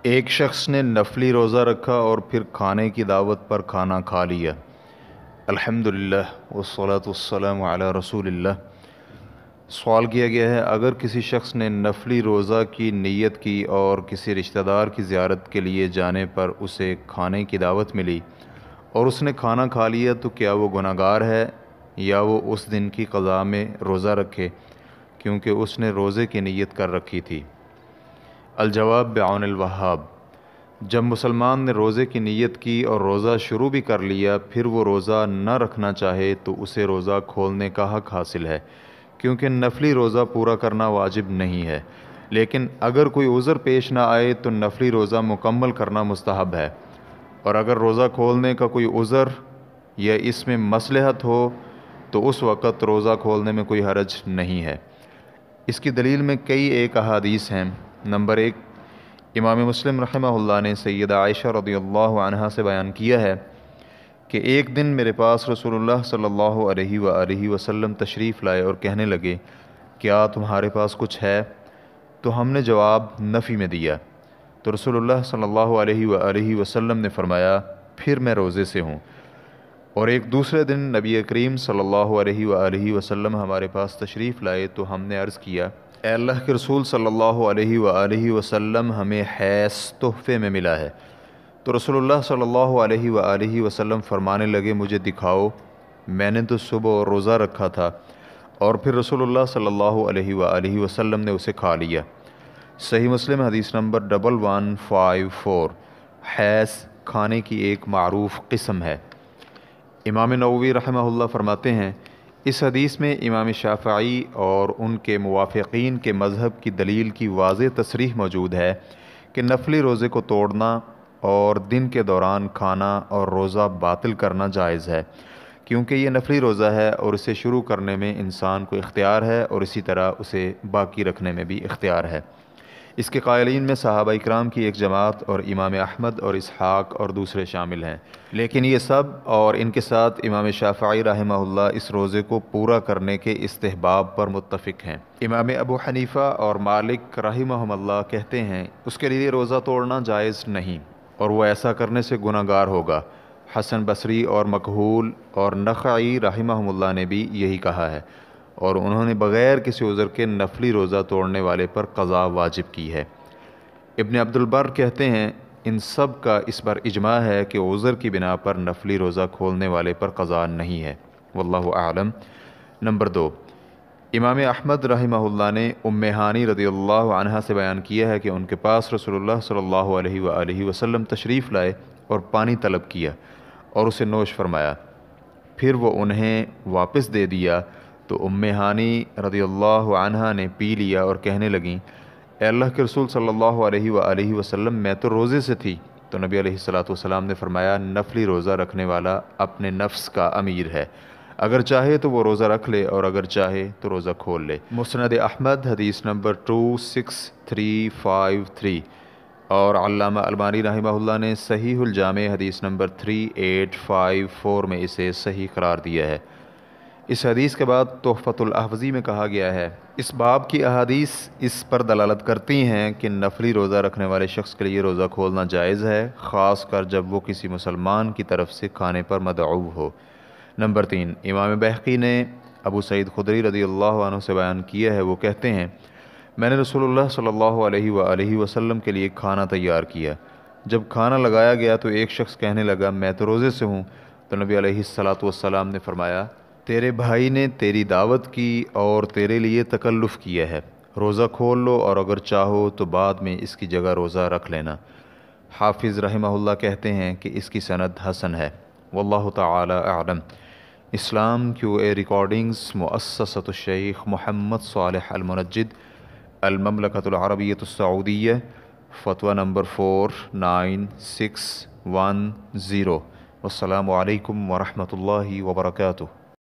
ایک شخص نے نفلی روزہ رکھا اور پھر کھانے کی دعوت پر کھانا کھا لیا۔ الحمدللہ والصلاة والسلام علی رسول اللہ۔ سوال کیا گیا ہے، اگر کسی شخص نے نفلی روزہ کی نیت کی اور کسی رشتہ دار کی زیارت کے لیے جانے پر اسے کھانے کی دعوت ملی اور اس نے کھانا کھا لیا، تو کیا وہ گناہ گار ہے یا وہ اس دن کی قضا میں روزہ رکھے کیونکہ اس نے روزے کی نیت کر رکھی تھی؟ الجواب بعون الوہاب۔ جب مسلمان نے روزے کی نیت کی اور روزہ شروع بھی کر لیا، پھر وہ روزہ نہ رکھنا چاہے تو اسے روزہ کھولنے کا حق حاصل ہے، کیونکہ نفلی روزہ پورا کرنا واجب نہیں ہے۔ لیکن اگر کوئی عذر پیش نہ آئے تو نفلی روزہ مکمل کرنا مستحب ہے، اور اگر روزہ کھولنے کا کوئی عذر یا اس میں مصلحت ہو تو اس وقت روزہ کھولنے میں کوئی حرج نہیں ہے۔ اس کی دلیل میں کئی ایک احادیث ہیں۔ نمبر 1، امام مسلم رحمہ اللہ نے سیدہ عائشہ رضی اللہ عنہا سے بیان کیا ہے کہ ایک دن میرے پاس رسول اللہ صلی اللہ علیہ وآلہ وسلم تشریف لائے اور کہنے لگے، کیا تمہارے پاس کچھ ہے؟ تو ہم نے جواب نفی میں دیا، تو رسول اللہ صلی اللہ علیہ وآلہ وسلم نے فرمایا، پھر میں روزے سے ہوں۔ اور ایک دوسرے دن نبی کریم صلی اللہ علیہ وآلہ وسلم ہمارے پاس تشریف لائے تو ہم نے عرض کیا، اے اللہ کے رسول صلی اللہ علیہ وآلہ وسلم، ہمیں حیض تحفے میں ملا ہے۔ تو رسول اللہ صلی اللہ علیہ وآلہ وسلم فرمانے لگے، مجھے دکھاؤ، میں نے تو صبح روزہ رکھا تھا۔ اور پھر رسول اللہ صلی اللہ علیہ وآلہ وسلم نے اسے کھا لیا۔ صحیح مسلم حدیث نمبر 1154۔ حیض کھانے کی ایک معروف قسم ہے۔ امام نووی رحمہ اللہ فرماتے ہیں، اس حدیث میں امام شافعی اور ان کے موافقین کے مذہب کی دلیل کی واضح تصریح موجود ہے کہ نفلی روزے کو توڑنا اور دن کے دوران کھانا اور روزہ باطل کرنا جائز ہے، کیونکہ یہ نفلی روزہ ہے اور اسے شروع کرنے میں انسان کو اختیار ہے اور اسی طرح اسے باقی رکھنے میں بھی اختیار ہے۔ اس کے قائلین میں صحابہ اکرام کی ایک جماعت اور امام احمد اور اسحاق اور دوسرے شامل ہیں، لیکن یہ سب اور ان کے ساتھ امام شافعی رحمہ اللہ اس روزے کو پورا کرنے کے استحباب پر متفق ہیں۔ امام ابو حنیفہ اور مالک رحمہم اللہ کہتے ہیں اس کے لیے روزہ توڑنا جائز نہیں اور وہ ایسا کرنے سے گناہ گار ہوگا۔ حسن بصری اور مکحول اور نخعی رحمہم اللہ نے بھی یہی کہا ہے، اور انہوں نے بغیر کسی عذر کے نفلی روزہ توڑنے والے پر قضا واجب کی ہے۔ ابن عبد البر کہتے ہیں، ان سب کا اس پر اجماع ہے کہ عذر کی بنا پر نفلی روزہ کھولنے والے پر قضا نہیں ہے، واللہ اعلم۔ نمبر 2، امام احمد رحمہ اللہ نے ام ہانی رضی اللہ عنہا سے بیان کیا ہے کہ ان کے پاس رسول اللہ صلی اللہ علیہ وآلہ وسلم تشریف لائے اور پانی طلب کیا اور اسے نوش فرمایا، پھر وہ انہیں واپس دے دیا تو ام ہانی رضی اللہ عنہا نے پی لیا اور کہنے لگیں، اے اللہ کے رسول صلی اللہ علیہ وآلہ وسلم، میں تو روزے سے تھی۔ تو نبی علیہ الصلوۃ والسلام نے فرمایا، نفلی روزہ رکھنے والا اپنے نفس کا امیر ہے، اگر چاہے تو وہ روزہ رکھ لے اور اگر چاہے تو روزہ کھول لے۔ مسند احمد حدیث نمبر 26353، اور علامہ البانی رحمہ اللہ نے صحیح الجامع حدیث نمبر 3854 میں اسے صحیح قرار دیا ہے۔ اس حدیث کے بعد تحفۃ الاحوذی میں کہا گیا ہے، اس باب کی احادیث اس پر دلالت کرتی ہیں کہ نفلی روزہ رکھنے والے شخص کے لیے روزہ کھولنا جائز ہے، خاص کر جب وہ کسی مسلمان کی طرف سے کھانے پر مدعو ہو۔ نمبر 3، امام بہقی نے ابو سعید خدری رضی اللہ عنہ سے بیان کیا ہے، وہ کہتے ہیں، میں نے رسول اللہ صلی اللہ علیہ وآلہ وسلم کے لیے کھانا تیار کیا۔ جب کھانا لگایا گیا تو ایک شخص کہنے لگا، میں تو روزے سے ہوں۔ تو نبی علیہ الصلوۃ والسلام نے فرمایا، تیرے بھائی نے تیری دعوت کی اور تیرے لیے تکلف کیا ہے، روزہ کھول لو اور اگر چاہو تو بعد میں اس کی جگہ روزہ رکھ لینا۔ حافظ رحمہ اللہ کہتے ہیں کہ اس کی سند حسن ہے، واللہ تعالی اعلم۔ اسلام کیو اے ریکارڈنگز، مؤسسۃ الشیخ محمد صالح المنجد، المملکۃ العربیۃ السعودیہ، فتویٰ نمبر 49610۔ والسلام علیکم ورحمۃ اللہ وبرکاتہ۔